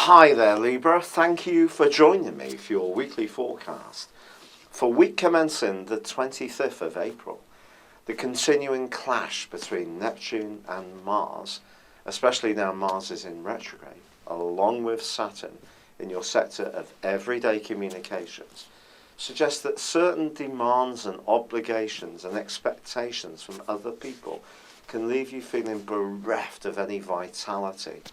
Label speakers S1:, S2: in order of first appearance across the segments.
S1: Hi there, Libra. Thank you for joining me for your weekly forecast for week commencing the 25th of April. The continuing clash between Neptune and Mars, especially now Mars is in retrograde, along with Saturn in your sector of everyday communications, suggests that certain demands and obligations and expectations from other people can leave you feeling bereft of any vitality.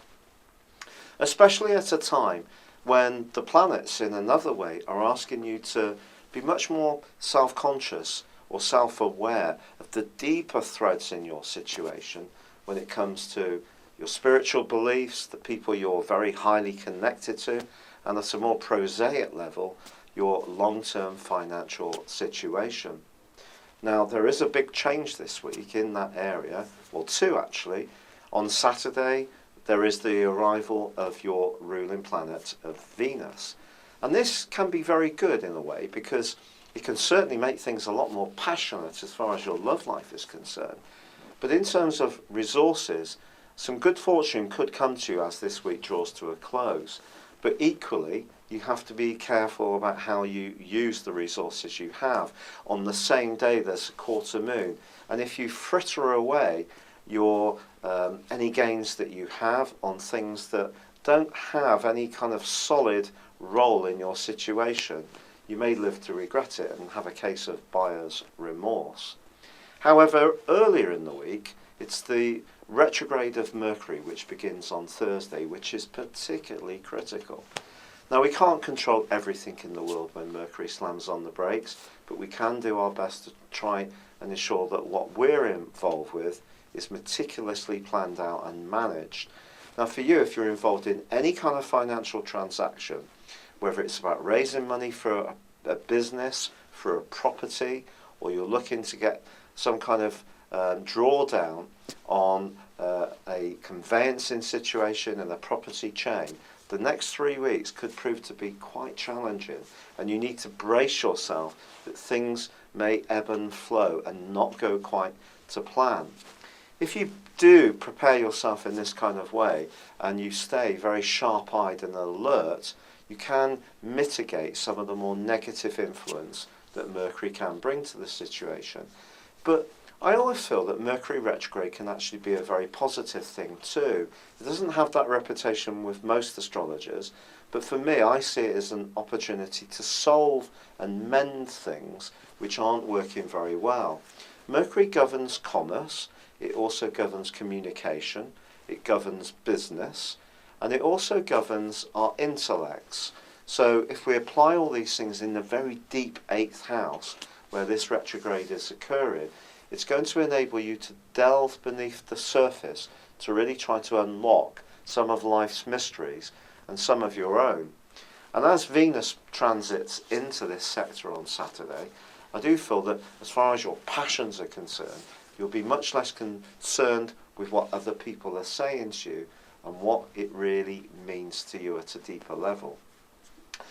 S1: Especially at a time when the planets, in another way, are asking you to be much more self-conscious or self-aware of the deeper threads in your situation when it comes to your spiritual beliefs, the people you're very highly connected to, and at a more prosaic level, your long-term financial situation. Now, there is a big change this week in that area, well, two actually. On Saturday, there is the arrival of your ruling planet of Venus. And this can be very good in a way because it can certainly make things a lot more passionate as far as your love life is concerned. But in terms of resources, some good fortune could come to you as this week draws to a close. But equally, you have to be careful about how you use the resources you have. On the same day, there's a quarter moon. And if you fritter away your any gains that you have on things that don't have any kind of solid role in your situation, you may live to regret it and have a case of buyer's remorse. However, earlier in the week, it's the retrograde of Mercury, which begins on Thursday, which is particularly critical. Now, we can't control everything in the world when Mercury slams on the brakes, but we can do our best to try and ensure that what we're involved with is meticulously planned out and managed. Now, for you, if you're involved in any kind of financial transaction, whether it's about raising money for a business, for a property, or you're looking to get some kind of drawdown on a conveyancing situation in a property chain, the next 3 weeks could prove to be quite challenging, and you need to brace yourself that things may ebb and flow and not go quite to plan. If you do prepare yourself in this kind of way and you stay very sharp-eyed and alert, you can mitigate some of the more negative influence that Mercury can bring to the situation. But I always feel that Mercury retrograde can actually be a very positive thing too. It doesn't have that reputation with most astrologers, but for me, I see it as an opportunity to solve and mend things which aren't working very well. Mercury governs commerce, it also governs communication, it governs business, and it also governs our intellects. So if we apply all these things in the very deep 8th house, where this retrograde is occurring, it's going to enable you to delve beneath the surface to really try to unlock some of life's mysteries and some of your own. And as Venus transits into this sector on Saturday, I do feel that as far as your passions are concerned, you'll be much less concerned with what other people are saying to you and what it really means to you at a deeper level.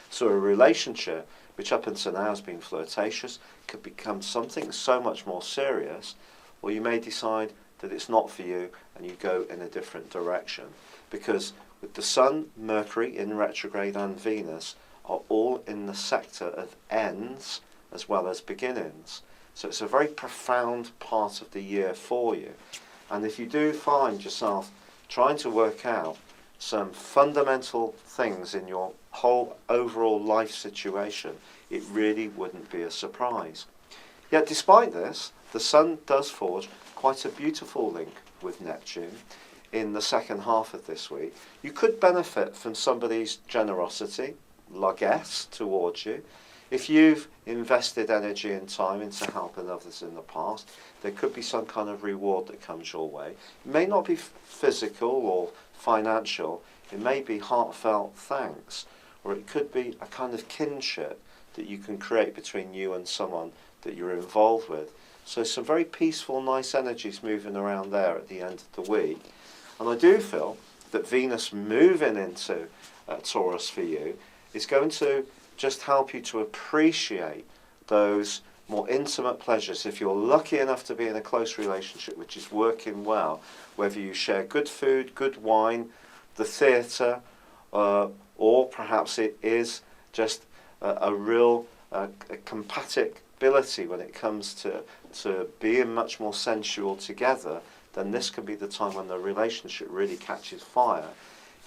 S1: So a relationship which up until now has been flirtatious could become something so much more serious, or you may decide that it's not for you and you go in a different direction. Because with the Sun, Mercury in retrograde and Venus are all in the sector of ends as well as beginnings. So it's a very profound part of the year for you. And if you do find yourself trying to work out some fundamental things in your whole overall life situation, it really wouldn't be a surprise. Yet despite this, the Sun does forge quite a beautiful link with Neptune in the second half of this week. You could benefit from somebody's generosity, largesse towards you. If you've invested energy and time into helping others in the past, there could be some kind of reward that comes your way. It may not be physical or financial, it may be heartfelt thanks, or it could be a kind of kinship that you can create between you and someone that you're involved with. So some very peaceful, nice energies moving around there at the end of the week. And I do feel that Venus moving into Taurus for you is going to just help you to appreciate those more intimate pleasures. If you're lucky enough to be in a close relationship which is working well, whether you share good food, good wine, the theatre, or perhaps it is just a real compatibility when it comes to being much more sensual together, then this can be the time when the relationship really catches fire.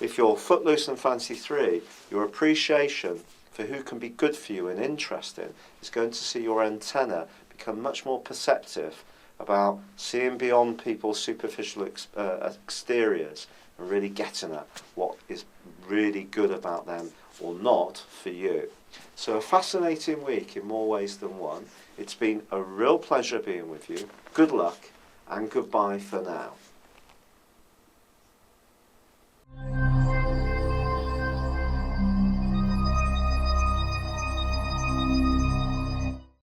S1: If you're footloose and fancy free, your appreciation for who can be good for you and interesting is going to see your antenna become much more perceptive about seeing beyond people's superficial exteriors and really getting at what is really good about them or not for you. So a fascinating week in more ways than one. It's been a real pleasure being with you. Good luck and goodbye for now.